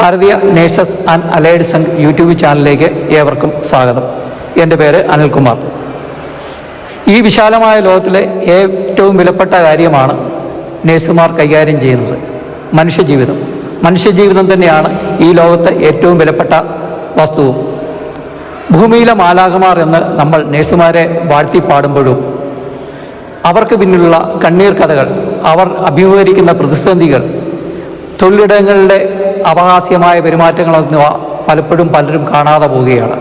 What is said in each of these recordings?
Bharatiya nurses and allied Sangh YouTube ചാനലിലേക്ക് ഏവർക്കും സ്വാഗതം. എൻ്റെ പേര് അനിൽകുമാർ. ഈ വിശാലമായ ലോകത്തിലെ ഏറ്റവും വിലപ്പെട്ട കാര്യമാണ് നേഴ്സുമാർ കൈകാര്യം ചെയ്യുന്നത് മനുഷ്യജീവിതം. മനുഷ്യജീവിതം തന്നെയാണ് ഈ ലോകത്തെ ഏറ്റവും വിലപ്പെട്ട വസ്തുവും. ഭൂമിയിലെ മാലാഖമാർ എന്ന് നമ്മൾ നേഴ്സുമാരെ വാഴ്ത്തിപ്പാടുമ്പോഴും അവർക്ക് പിന്നിലുള്ള കണ്ണീർ കഥകൾ, അവർ അഭിമുഖീകരിക്കുന്ന പ്രതിസന്ധികൾ, തൊഴിലിടങ്ങളുടെ അപഹാസ്യമായ പെരുമാറ്റങ്ങളെന്നിവ പലപ്പോഴും പലരും കാണാതെ പോവുകയാണ്.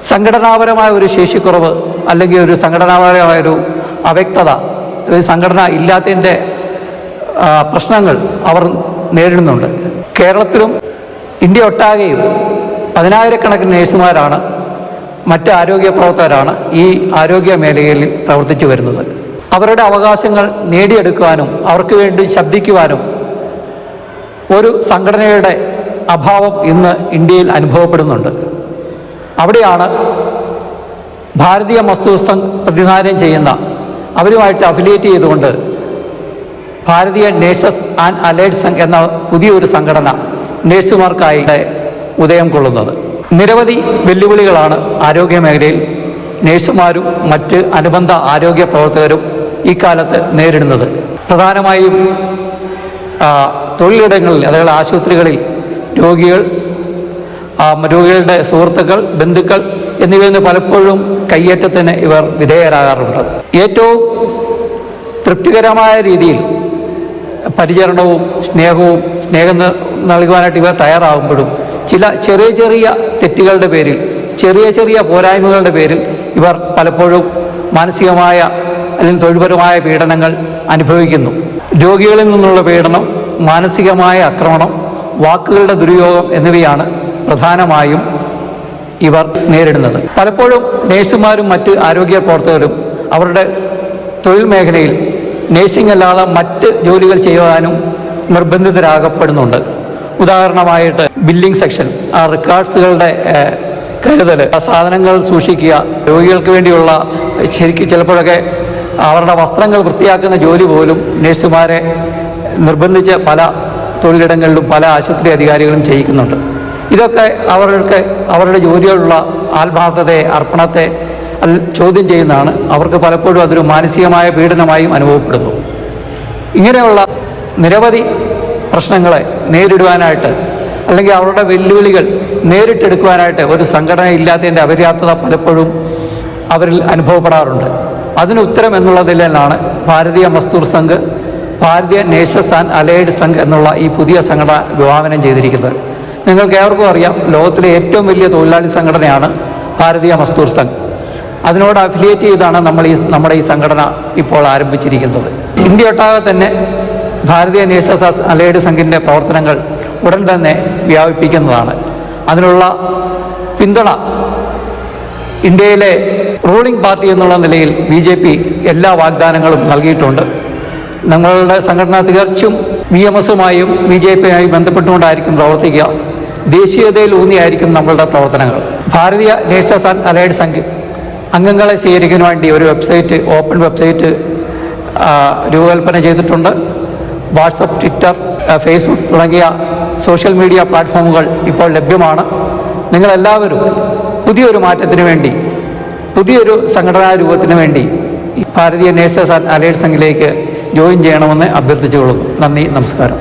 സംഘടനാപരമായ ഒരു ശേഷിക്കുറവ് അല്ലെങ്കിൽ ഒരു സംഘടനാപരമായ ഒരു അവ്യക്തത, ഒരു സംഘടന ഇല്ലാത്തതിൻ്റെ പ്രശ്നങ്ങൾ അവർ നേരിടുന്നുണ്ട്. കേരളത്തിലും ഇന്ത്യ ഒട്ടാകെയും പതിനായിരക്കണക്കിന് നേഴ്സുമാരാണ്, മറ്റ് ആരോഗ്യ പ്രവർത്തകരാണ് ഈ ആരോഗ്യ മേഖലയിൽ പ്രവർത്തിച്ചു വരുന്നത്. അവരുടെ അവകാശങ്ങൾ നേടിയെടുക്കുവാനും അവർക്ക് വേണ്ടി ശബ്ദിക്കുവാനും ഒരു സംഘടനയുടെ അഭാവം ഇന്ന് ഇന്ത്യയിൽ അനുഭവപ്പെടുന്നുണ്ട്. അവിടെയാണ് ഭാരതീയ മസ്ദൂർ സംഘ് പ്രതിനിധാനം ചെയ്യുന്ന, അവരുമായിട്ട് അഫിലിയേറ്റ് ചെയ്തുകൊണ്ട് ഭാരതീയ നേഴ്സസ് ആൻഡ് അലൈഡ് സംഘ് എന്ന പുതിയൊരു സംഘടന നേഴ്സുമാർക്കായി ഉദയം കൊള്ളുന്നത്. നിരവധി വെല്ലുവിളികളാണ് ആരോഗ്യ മേഖലയിൽ നേഴ്സുമാരും മറ്റ് അനുബന്ധ ആരോഗ്യ പ്രവർത്തകരും ഇക്കാലത്ത് നേരിടുന്നത്. പ്രധാനമായും തൊഴിലിടങ്ങളിൽ, അതായത് ആശുപത്രികളിൽ രോഗികളുടെ സുഹൃത്തുക്കൾ, ബന്ധുക്കൾ എന്നിവയിൽ നിന്ന് പലപ്പോഴും കയ്യേറ്റത്തിന് ഇവർ വിധേയരാകാറുണ്ട്. ഏറ്റവും തൃപ്തികരമായ രീതിയിൽ പരിചരണവും സ്നേഹം നൽകുവാനായിട്ട് ഇവർ തയ്യാറാകുമ്പോഴും ചില ചെറിയ ചെറിയ തെറ്റുകളുടെ പേരിൽ, ചെറിയ ചെറിയ പോരായ്മകളുടെ പേരിൽ ഇവർ പലപ്പോഴും മാനസികമായ അല്ലെങ്കിൽ തൊഴിൽപരമായ പീഡനങ്ങൾ അനുഭവിക്കുന്നു. രോഗികളിൽ നിന്നുള്ള പീഡനം, മാനസികമായ ആക്രമണം, വാക്കുകളുടെ ദുരുപയോഗം എന്നിവയാണ് പ്രധാനമായും ഇവർ നേരിടുന്നത്. പലപ്പോഴും നേഴ്സുമാരും മറ്റ് ആരോഗ്യ പ്രവർത്തകരും അവരുടെ തൊഴിൽ മേഖലയിൽ നേഴ്സിംഗ് അല്ലാതെ മറ്റ് ജോലികൾ ചെയ്യുവാനും നിർബന്ധിതരാകപ്പെടുന്നുണ്ട്. ഉദാഹരണമായിട്ട് ബില്ലിംഗ് സെക്ഷൻ, ആ റെക്കോർഡ്സുകളുടെ കരുതൽ, സാധനങ്ങൾ സൂക്ഷിക്കുക, രോഗികൾക്ക് വേണ്ടിയുള്ള ശരിക്കും ചിലപ്പോഴൊക്കെ അവരുടെ വസ്ത്രങ്ങൾ വൃത്തിയാക്കുന്ന ജോലി പോലും നേഴ്സുമാരെ നിർബന്ധിച്ച് പല തൊഴിലിടങ്ങളിലും പല ആശുപത്രി അധികാരികളും ചെയ്യിക്കുന്നുണ്ട്. ഇതൊക്കെ അവരുടെ ജോലിയോടുള്ള ആത്മാർത്ഥതയെ, അർപ്പണത്തെ ചോദ്യം ചെയ്യുന്നതാണ്. അവർക്ക് പലപ്പോഴും അതൊരു മാനസികമായ പീഡനമായും അനുഭവപ്പെടുന്നു. ഇങ്ങനെയുള്ള നിരവധി പ്രശ്നങ്ങളെ നേരിടുവാനായിട്ട് അല്ലെങ്കിൽ അവരുടെ വെല്ലുവിളികൾ നേരിട്ടെടുക്കുവാനായിട്ട് ഒരു സംഘടന ഇല്ലാത്തതിൻ്റെ അപര്യാപ്തത പലപ്പോഴും അവരിൽ അനുഭവപ്പെടാറുണ്ട്. അതിന് ഉത്തരം എന്നുള്ളതിലാണ് ഭാരതീയ മസ്ദൂർ സംഘ്, ഭാരതീയ നേഴ്സസ് ആൻഡ് അലൈഡ് സംഘ് എന്നുള്ള ഈ പുതിയ സംഘടന വിഭാവനം ചെയ്തിരിക്കുന്നത്. നിങ്ങൾക്ക് ഏവർക്കും അറിയാം, ലോകത്തിലെ ഏറ്റവും വലിയ തൊഴിലാളി സംഘടനയാണ് ഭാരതീയ മസ്ദൂർ സംഘ്. അതിനോട് അഫിലിയേറ്റ് ചെയ്താണ് നമ്മുടെ ഈ സംഘടന ഇപ്പോൾ ആരംഭിച്ചിരിക്കുന്നത്. ഇന്ത്യ ഒട്ടാകെ തന്നെ ഭാരതീയ നേഴ്സസ് ആൻഡ് അലൈഡ് സംഘിൻ്റെ പ്രവർത്തനങ്ങൾ ഉടൻ തന്നെ വ്യാപിപ്പിക്കുന്നതാണ്. അതിനുള്ള പിന്തുണ ഇന്ത്യയിലെ റൂളിംഗ് പാർട്ടി എന്നുള്ള നിലയിൽ BJP എല്ലാ വാഗ്ദാനങ്ങളും നൽകിയിട്ടുണ്ട്. നമ്മളുടെ സംഘടന തികച്ചും VMSുമായും BJPയുമായി ബന്ധപ്പെട്ടുകൊണ്ടായിരിക്കും പ്രവർത്തിക്കുക. ദേശീയതയിൽ ഊന്നിയായിരിക്കും നമ്മളുടെ പ്രവർത്തനങ്ങൾ. ഭാരതീയ നേഴ്സസ് ആൻഡ് അലൈഡ് സംഘ് അംഗങ്ങളെ സ്വീകരിക്കാൻ വേണ്ടി ഒരു വെബ്സൈറ്റ്, ഓപ്പൺ വെബ്സൈറ്റ് രൂപകൽപ്പന ചെയ്തിട്ടുണ്ട്. വാട്സപ്പ്, ട്വിറ്റർ, ഫേസ്ബുക്ക് തുടങ്ങിയ സോഷ്യൽ മീഡിയ പ്ലാറ്റ്ഫോമുകൾ ഇപ്പോൾ ലഭ്യമാണ്. നിങ്ങളെല്ലാവരും പുതിയൊരു മാറ്റത്തിന് വേണ്ടി, പുതിയൊരു സംഘടനാ രൂപത്തിന് വേണ്ടി ഭാരതീയ നേഴ്സസ് ആൻഡ് അലൈഡ് സംഘിലേക്ക് ജോയിൻ ചെയ്യണമെന്ന് അഭ്യർത്ഥിച്ചുകൊള്ളുന്നു. നന്ദി, നമസ്കാരം.